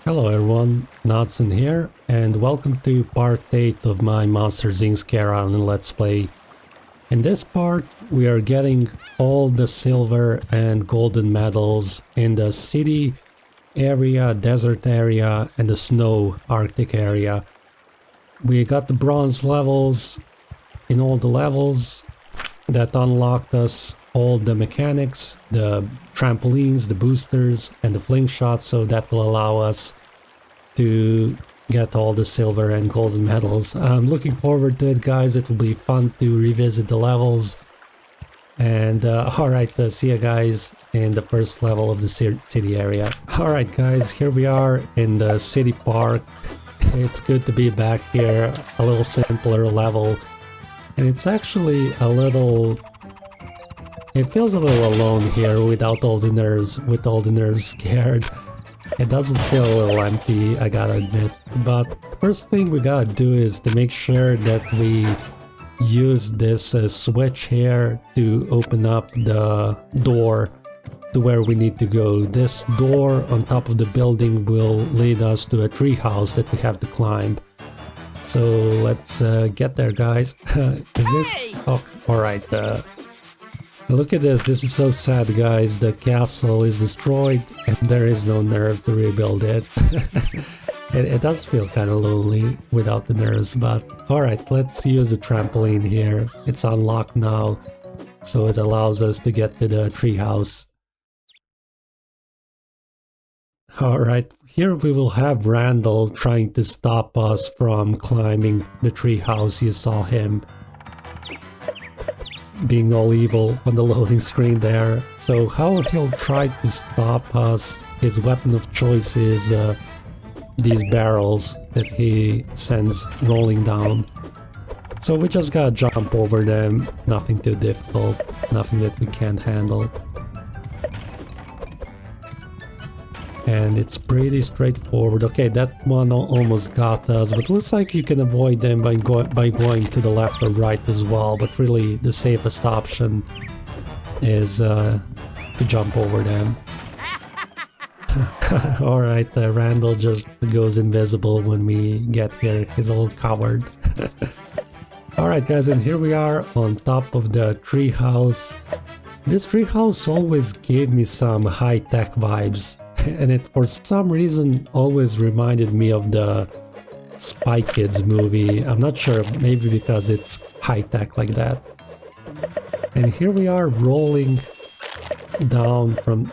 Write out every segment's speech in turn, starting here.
Hello everyone, Natson here, and welcome to part 8 of my Monsters Inc. Scare Island Let's Play. In this part, we are getting all the silver and golden medals in the city area, desert area, and the snow Arctic area. We got the bronze levels in all the levels that unlocked us all the mechanics, the trampolines, the boosters, and the slingshots, so that will allow us to get all the silver and golden medals. I'm looking forward to it, guys. It will be fun to revisit the levels. And alright, see you guys in the first level of the city area. Alright guys, here we are in the city park. It's good to be back here, a little simpler level. And it's actually a little... It feels a little alone here without all the nerves, with all the nerves scared. It doesn't feel a little empty, I gotta admit. But first thing we gotta do is to make sure that we use this switch here to open up the door to where we need to go. This door on top of the building will lead us to a treehouse that we have to climb. So let's get there, guys. Is this... Oh, alright. Look at this. This is so sad, guys. The castle is destroyed and there is no nerve to rebuild it. It does feel kind of lonely without the nerves, but alright, let's use the trampoline here. It's unlocked now, so it allows us to get to the treehouse. Alright, here we will have Randall trying to stop us from climbing the treehouse. You saw him being all evil on the loading screen there. So how he'll try to stop us, his weapon of choice is these barrels that he sends rolling down. So we just gotta jump over them, nothing too difficult, nothing that we can't handle. And it's pretty straightforward. Okay, that one almost got us, but looks like you can avoid them by going to the left or right as well. But really, the safest option is to jump over them. Alright, Randall just goes invisible when we get here. He's a little coward. Alright guys, and here we are on top of the treehouse. This treehouse always gave me some high-tech vibes. And it, for some reason, always reminded me of the Spy Kids movie. I'm not sure, maybe because it's high-tech like that. And here we are rolling down from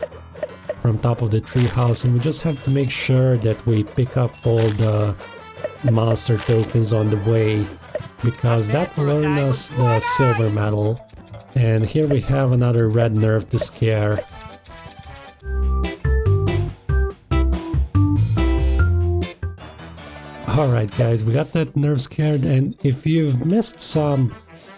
top of the treehouse, and we just have to make sure that we pick up all the monster tokens on the way, because that will earn us the silver medal. And here we have another red nerve to scare. Alright guys, we got that nerve scared, and if you've missed some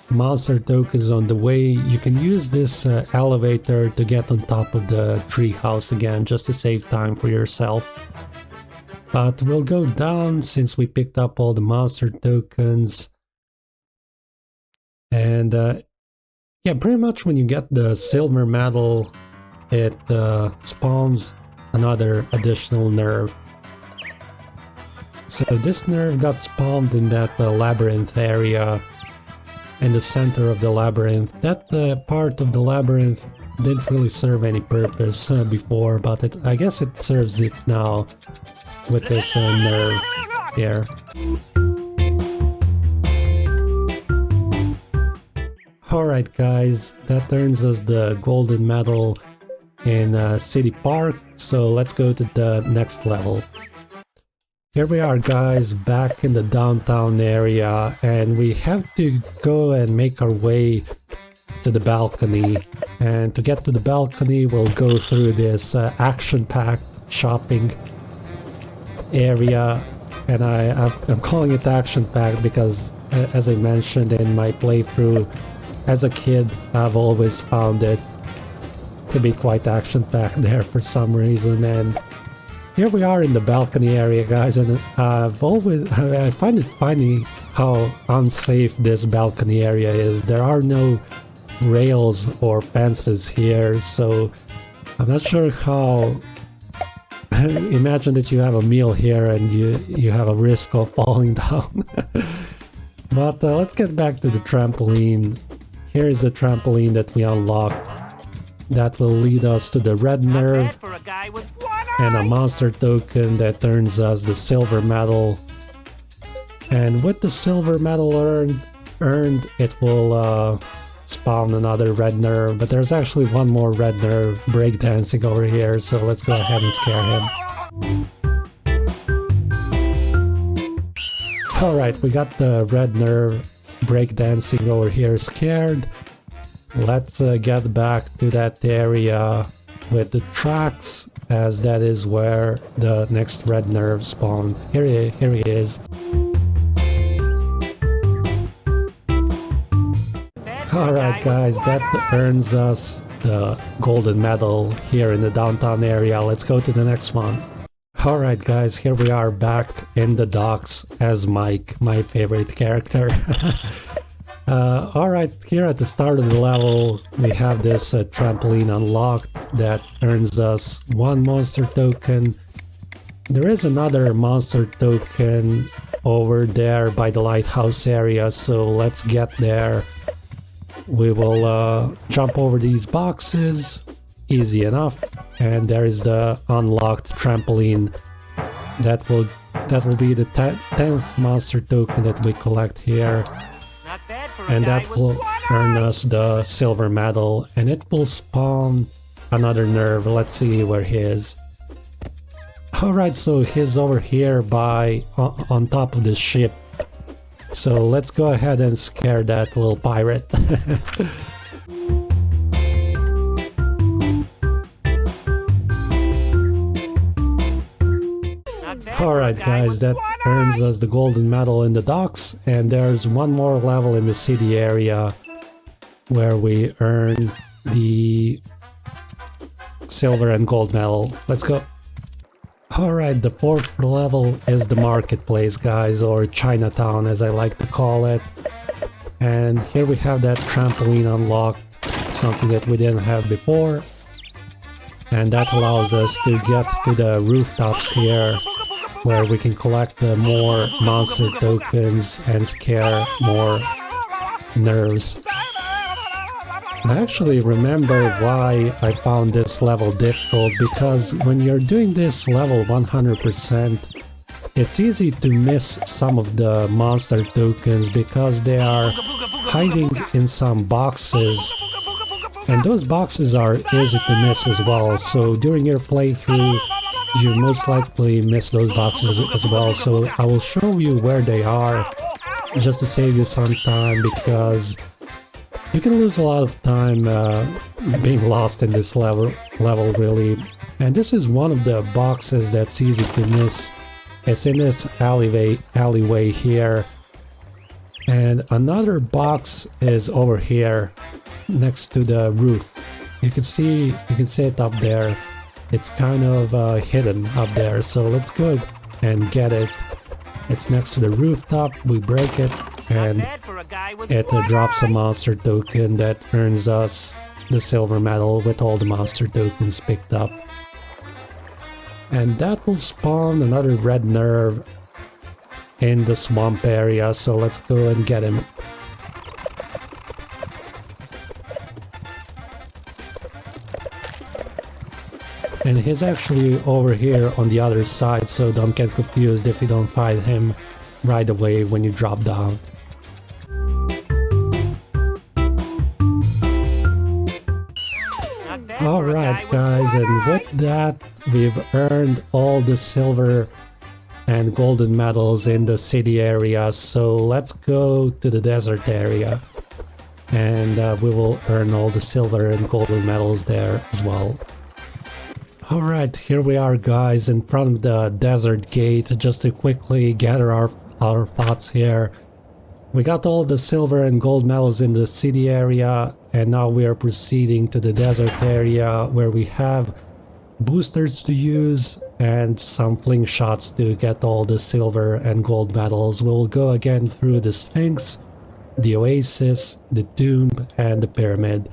monster tokens on the way, you can use this elevator to get on top of the treehouse again, just to save time for yourself. But we'll go down since we picked up all the monster tokens. And yeah, pretty much when you get the silver medal, it spawns another additional nerve. So this nerve got spawned in that labyrinth area, in the center of the labyrinth. That part of the labyrinth didn't really serve any purpose before, but I guess it serves it now with this nerve here. Alright guys, that earns us the golden medal in City Park, so let's go to the next level. Here we are guys, back in the downtown area, and we have to go and make our way to the balcony. And to get to the balcony, we'll go through this action-packed shopping area. And I'm calling it action-packed because, as I mentioned in my playthrough, as a kid, I've always found it to be quite action-packed there for some reason. And here we are in the balcony area, guys, and I find it funny how unsafe this balcony area is. There are no rails or fences here, so I'm not sure how Imagine that you have a meal here and you have a risk of falling down. But let's get back to the trampoline. Here is the trampoline that we unlocked. That will lead us to the red nerve and a monster token that earns us the silver medal. And with the silver medal earned, it will spawn another red nerve. But there's actually one more red nerve breakdancing over here, so let's go ahead and scare him. Alright, we got the red nerve breakdancing over here scared. Let's get back to that area with the tracks, as that is where the next red nerve spawned. Here he is. Alright guys, that earns us the golden medal here in the downtown area. Let's go to the next one. Alright guys, here we are back in the docks as Mike, my favorite character. Alright, here at the start of the level we have this trampoline unlocked that earns us one monster token. There is another monster token over there by the lighthouse area, so let's get there. We will jump over these boxes, easy enough, and there is the unlocked trampoline. That will be the 10th monster token that we collect here. And that will earn us the silver medal, and it will spawn another nerve. Let's see where he is. Alright, so he's over here on top of the ship. So let's go ahead and scare that little pirate. Alright guys, that earns us the golden medal in the docks, and there's one more level in the city area where we earn the silver and gold medal. Let's go. Alright, the fourth level is the marketplace guys, or Chinatown as I like to call it. And here we have that trampoline unlocked, something that we didn't have before. And that allows us to get to the rooftops here, where we can collect more monster tokens and scare more nerves. I actually remember why I found this level difficult, because when you're doing this level 100%, it's easy to miss some of the monster tokens because they are hiding in some boxes, and those boxes are easy to miss as well. So during your playthrough you most likely miss those boxes as well, so I will show you where they are just to save you some time, because you can lose a lot of time being lost in this level really. And this is one of the boxes that's easy to miss. It's in this alleyway here, and another box is over here next to the roof. You can see it up there. It's kind of hidden up there, so let's go and get it. It's next to the rooftop. We break it and it drops a monster token that earns us the silver medal with all the monster tokens picked up. And that will spawn another red nerve in the swamp area, so let's go and get him. And he's actually over here on the other side, so don't get confused if you don't find him right away when you drop down. Alright guys, and with that we've earned all the silver and golden medals in the city area, so let's go to the desert area and we will earn all the silver and golden medals there as well. Alright, here we are guys in front of the desert gate, just to quickly gather our thoughts here. We got all the silver and gold medals in the city area, and now we are proceeding to the desert area where we have boosters to use and some slingshots to get all the silver and gold medals. We'll go again through the Sphinx, the Oasis, the Tomb, and the Pyramid.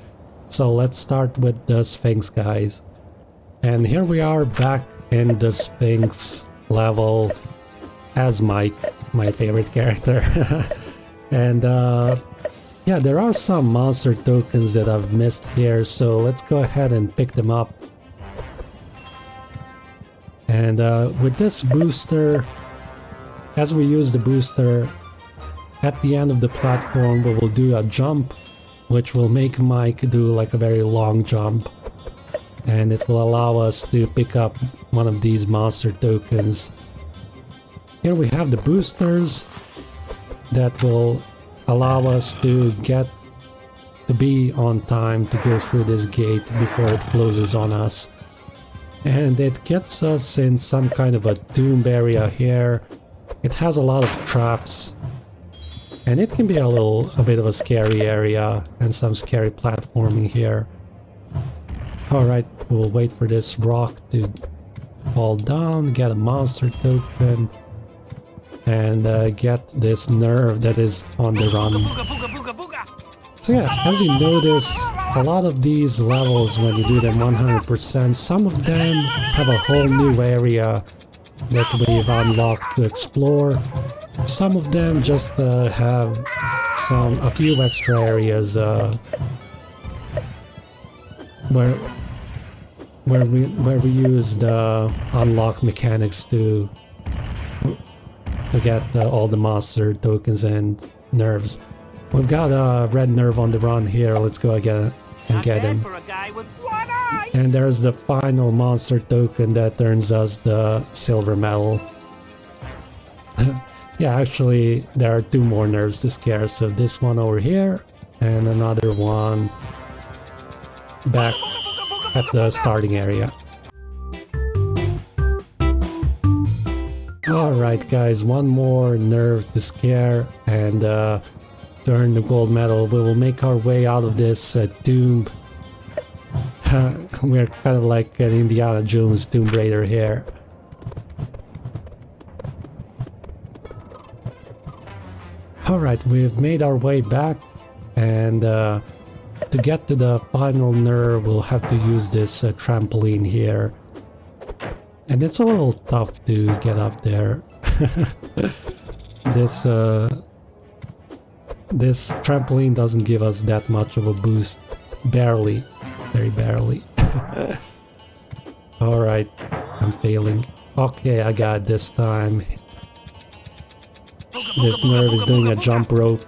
So let's start with the Sphinx guys. And here we are back in the Sphinx level as my favorite character. And yeah, there are some monster tokens that I've missed here, so let's go ahead and pick them up. And with this booster, as we use the booster, at the end of the platform we will do a jump, which will make Mike do like a very long jump. And it will allow us to pick up one of these monster tokens. Here we have the boosters that will allow us to be on time to go through this gate before it closes on us. And it gets us in some kind of a tomb area here. It has a lot of traps, and it can be a bit of a scary area and some scary platforming here. Alright, we'll wait for this rock to fall down, get a monster token, and get this nerve that is on the run. So yeah, as you notice, a lot of these levels, when you do them 100%, some of them have a whole new area that we've unlocked to explore. Some of them just have a few extra areas where we use the unlock mechanics to get all the monster tokens and nerves. We've got a red nerve on the run here. Let's go again and get him. And there's the final monster token that earns us the silver medal. Yeah, actually there are two more nerves to scare, so this one over here and another one back at the starting area. Alright guys, one more nerve to scare and to earn the gold medal. We will make our way out of this tomb. We're kind of like an Indiana Jones Tomb Raider here. Alright, we've made our way back, and to get to the final nerve we'll have to use this trampoline here. And it's a little tough to get up there. This trampoline doesn't give us that much of a boost. Barely. Very barely. Alright, I'm failing. Okay, I got it this time. This nerve is doing a jump rope.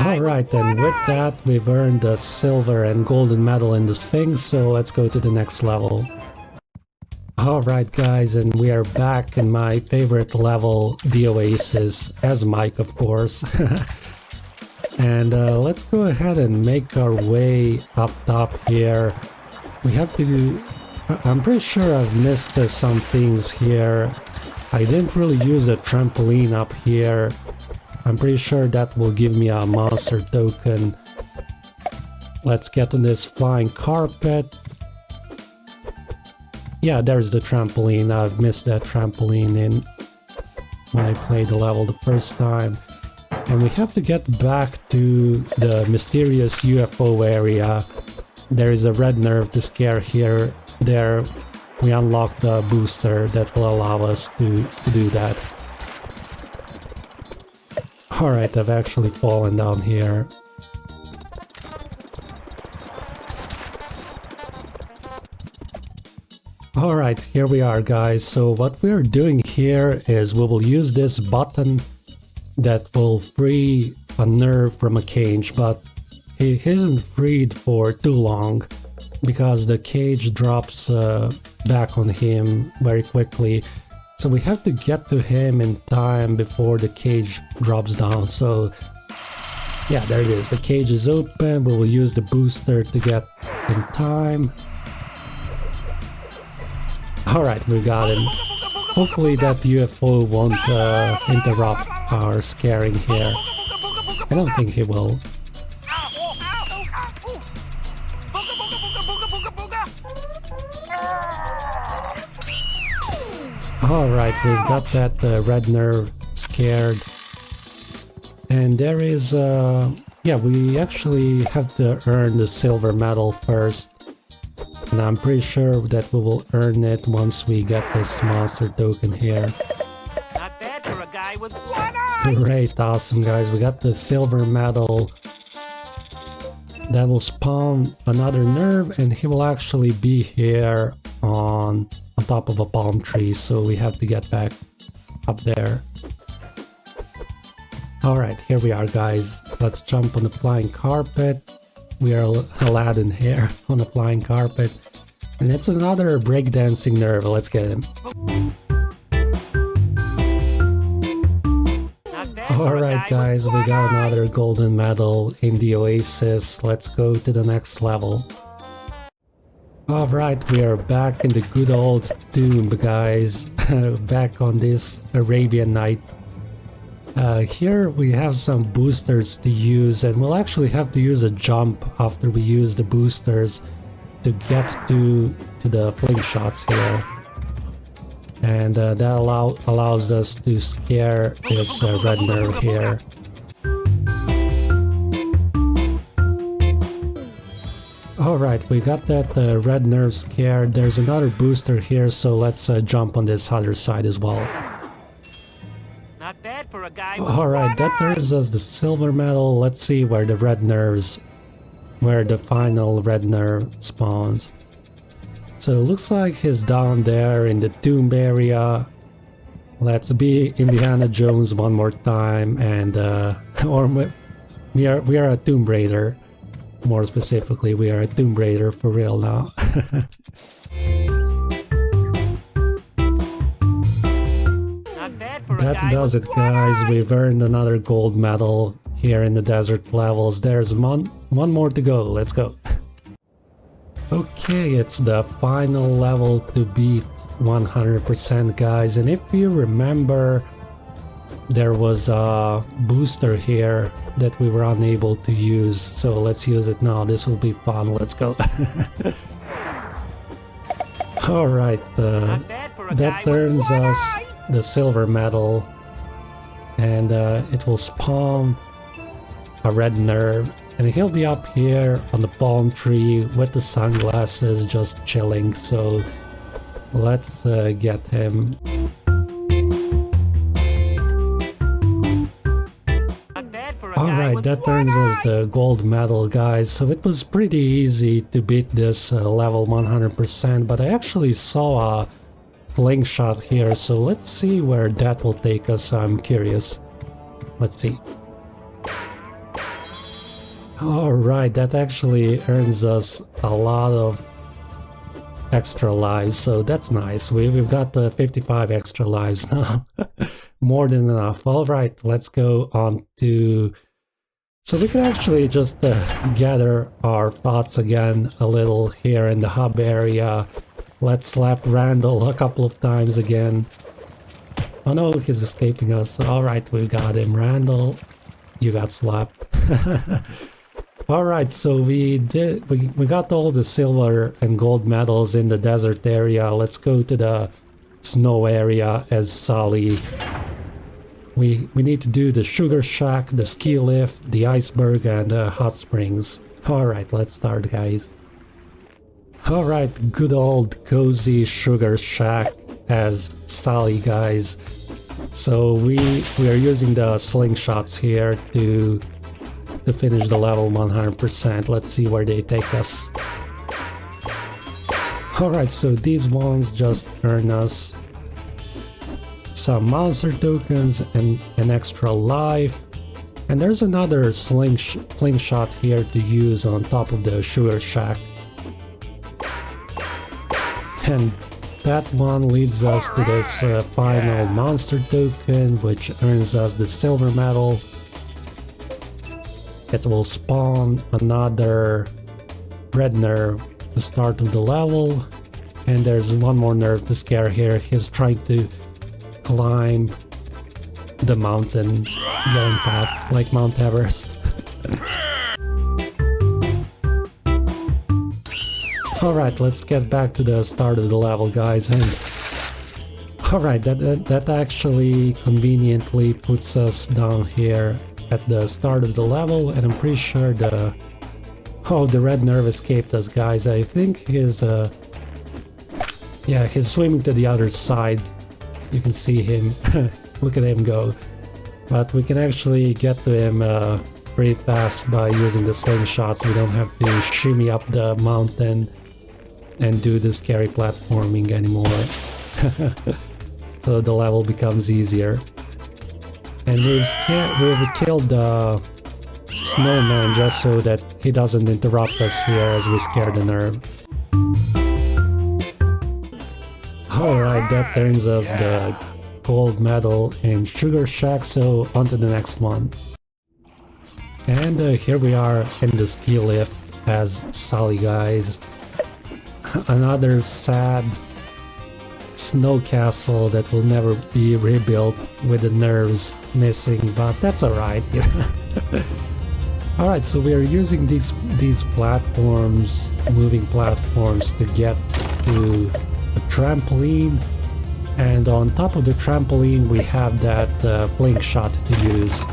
Alright, and with that we've earned the silver and golden medal in the Sphinx, so let's go to the next level. Alright guys, and we are back in my favorite level, the Oasis, as Mike of course. And let's go ahead and make our way up top here. We have to... I'm pretty sure I've missed some things here. I didn't really use a trampoline up here. I'm pretty sure that will give me a monster token. Let's get on this flying carpet. Yeah, there's the trampoline. I've missed that trampoline when I played the level the first time. And we have to get back to the mysterious UFO area. There is a red nerve to scare here. There we unlock the booster that will allow us to do that. Alright, I've actually fallen down here. Alright, here we are guys. So what we're doing here is we will use this button that will free a nerve from a cage, but he isn't freed for too long because the cage drops back on him very quickly. So we have to get to him in time before the cage drops down. So yeah, there it is. The cage is open. We will use the booster to get in time. Alright, we got him. Hopefully that UFO won't interrupt our scaring here. I don't think he will. Alright, we've got that red nerve scared. And there is, yeah, we actually have to earn the silver medal first. and I'm pretty sure that we will earn it once we get this monster token here. Not bad for a guy with one eye. Great, awesome guys, we got the silver medal. That will spawn another nerve, and he will actually be here on top of a palm tree, so we have to get back up there. Alright, here we are guys. Let's jump on the flying carpet. We are Aladdin here on the flying carpet. And it's another breakdancing nerve. Let's get him. Alright guys, we got another golden medal in the Oasis. Let's go to the next level. Alright, we are back in the good old tomb, guys. Back on this Arabian Night. Here we have some boosters to use, and we'll actually have to use a jump after we use the boosters to get to the slingshots here. And that allows us to scare this red nerve here. Alright, we got that red nerve scared. There's another booster here, so let's jump on this other side as well. Not bad for a guy. Alright, that turns us the silver medal. Let's see where the red nerves, where the final red nerve spawns. So it looks like he's down there in the tomb area. Let's be Indiana Jones one more time, and or we are a Tomb Raider. More specifically, we are a Tomb Raider for real now. That does it, guys. We've earned another gold medal here in the desert levels. There's one more to go. Let's go. Okay, it's the final level to beat 100%, guys. And if you remember, there was a booster here that we were unable to use. So let's use it now. This will be fun. Let's go. Alright, that turns us the silver medal, and it will spawn a red nerve, and he'll be up here on the palm tree with the sunglasses just chilling. So let's get him. Alright, that turns us the gold medal, guys. So it was pretty easy to beat this level 100%, but I actually saw a slingshot here, so let's see where that will take us. I'm curious. Let's see. Alright, that actually earns us a lot of extra lives, so that's nice. We've got 55 extra lives now. More than enough. Alright, let's go on to... So we can actually just gather our thoughts again a little here in the hub area. Let's slap Randall a couple of times again. Oh no, he's escaping us. Alright, we got him. Randall, you got slapped. Alright, so we got all the silver and gold medals in the desert area. Let's go to the snow area as Sully. We need to do the sugar shack, the ski lift, the iceberg, and hot springs. Alright, let's start, guys. Alright, good old cozy sugar shack as Sully, guys. So we are using the slingshots here to finish the level 100%. Let's see where they take us. Alright, so these ones just earn us some monster tokens and an extra life. And there's another slingshot here to use on top of the sugar shack. And that one leads us to this final monster token, which earns us the silver medal. It will spawn another red nerve at the start of the level. And there's one more nerve to scare here. He's trying to climb the mountain going path like Mount Everest. Alright, let's get back to the start of the level, guys. And alright, that actually conveniently puts us down here at the start of the level, and I'm pretty sure the Oh, the red nerve escaped us, guys. I think he's yeah, he's swimming to the other side. You can see him. Look at him go. But we can actually get to him pretty fast by using the slingshots. We don't have to shimmy up the mountain and do the scary platforming anymore. So the level becomes easier. And we've killed the snowman just so that he doesn't interrupt us here as we scare the nerve. Alright, that turns us the gold medal in Sugar Shack, so on to the next one. And here we are in the ski lift as Sully, guys. Another sad snow castle that will never be rebuilt with the nerves missing, but that's alright. Alright, so we are using these platforms, moving platforms, to get to a trampoline, and on top of the trampoline we have that fling shot to use.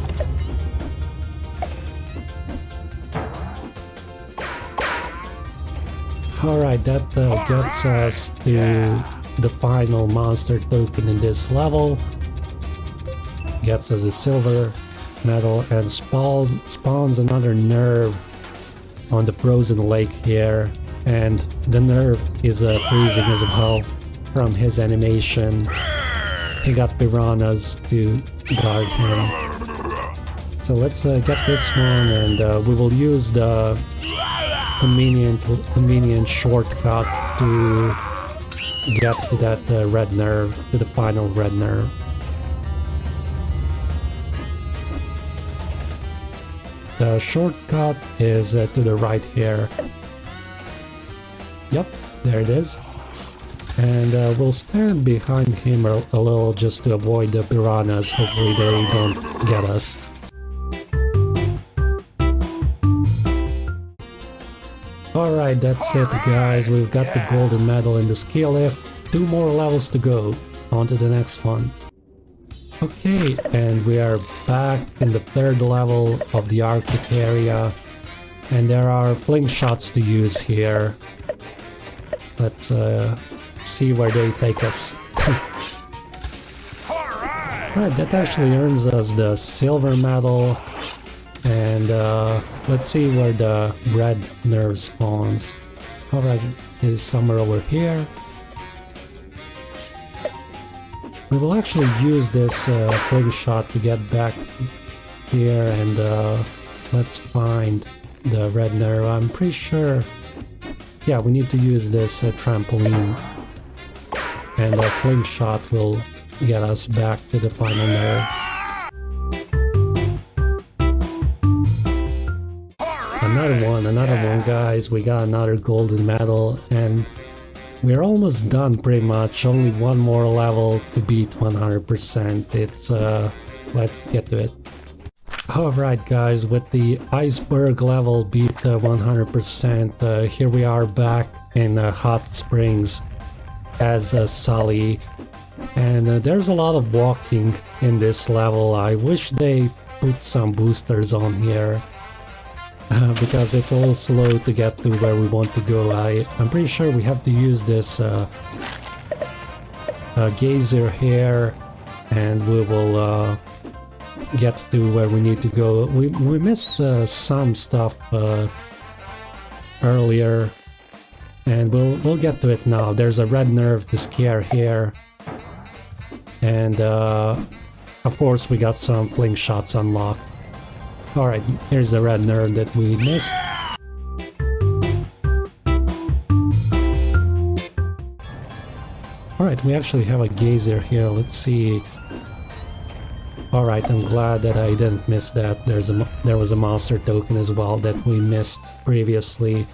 Alright, that gets us to the final monster token in this level. Gets us a silver medal and spawns another nerve on the frozen lake here, and the nerve is freezing as well from his animation. He got piranhas to guard him. So let's get this one, and we will use the convenient shortcut to get to that red nerve, to the final red nerve. The shortcut is to the right here. Yep, there it is. And we'll stand behind him a little just to avoid the piranhas. Hopefully they don't get us. Alright, that's it, guys. We've got the golden medal in the ski lift. 2 more levels to go. On to the next one. Okay, and we are back in the 3rd level of the Arctic area, and there are fling shots to use here. Let's see where they take us. Right, that actually earns us the silver medal, and let's see where the red nerve spawns. Alright, it's somewhere over here. We will actually use this fling shot to get back here, and let's find the red nerve. I'm pretty sure, yeah, we need to use this trampoline, and a fling shot will get us back to the final nerve. Another one, guys. We got another golden medal, and we're almost done pretty much. Only one more level to beat 100%. It's let's get to it. Alright, guys, with the Iceberg level beat 100%, here we are back in Hot Springs as Sully, and there's a lot of walking in this level. I wish they put some boosters on here. Because it's a little slow to get to where we want to go. I'm pretty sure we have to use this geyser here, and we will get to where we need to go. We missed some stuff earlier, and we'll get to it now. There's a red nerve to scare here, and of course we got some fling shots unlocked. Alright, here's the red nerve that we missed. Alright, we actually have a geyser here. Let's see. Alright, I'm glad that I didn't miss that. There was a monster token as well that we missed previously.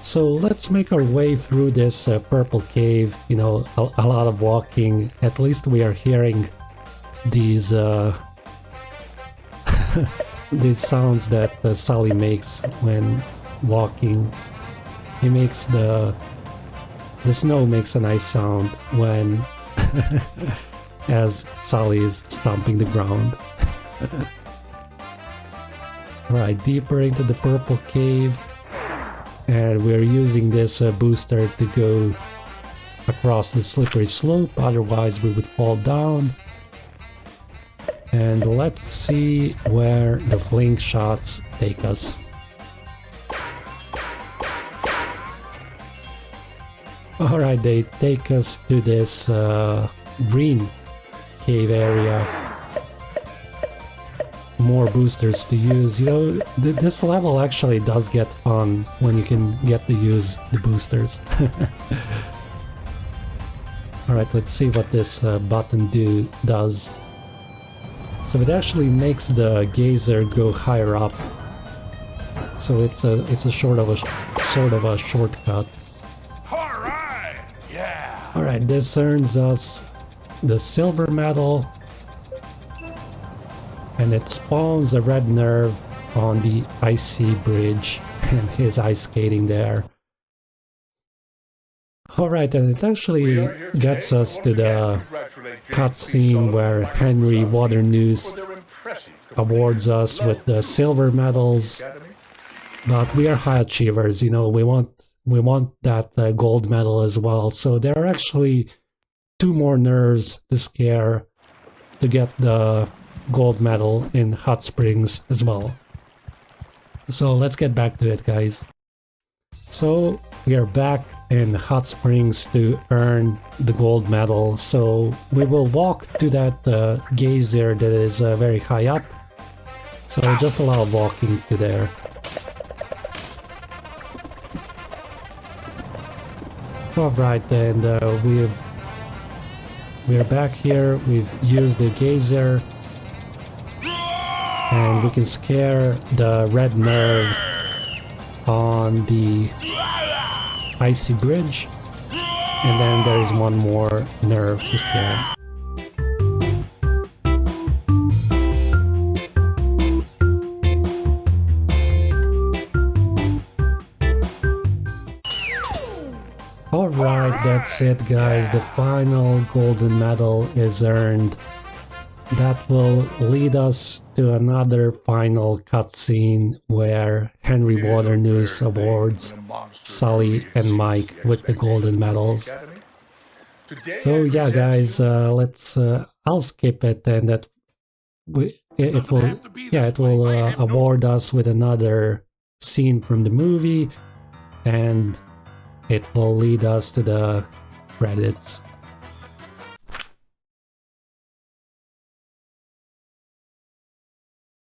So let's make our way through this purple cave. You know, a lot of walking. At least we are hearing these these sounds that Sully makes when walking. He makes the snow makes a nice sound when as Sully is stomping the ground. Right, deeper into the purple cave. and we're using this booster to go across the slippery slope, otherwise we would fall down. And let's see where the slingshots take us. Alright, they take us to this green cave area. More boosters to use. You know, this level actually does get fun when you can get to use the boosters. Alright, let's see what this button does. So it actually makes the geyser go higher up. So it's a sort of a shortcut. Alright! Yeah! Alright, this earns us the silver medal. And it spawns a red nerve on the icy bridge, and he's ice skating there. Alright, and it actually gets us to the cutscene where Henry Waternoose awards us with the silver medals. But we are high achievers, you know, we want that gold medal as well. So there are actually 2 more nerves to scare to get the gold medal in Hot Springs as well. So let's get back to it, guys. So we are back in Hot Springs to earn the gold medal. So we will walk to that geyser that is very high up. So just allow walking to there. Alright, and we're back here. We've used the geyser. And we can scare the red nerve on the icy bridge. And then there's one more nerve to scare. Alright, that's it, guys. The final golden medal is earned. That will lead us to another final cutscene where Henry Waternoose awards Sully and Mike with the golden medals. So yeah, guys, I'll skip it, and it will award us with another scene from the movie, and it will lead us to the credits.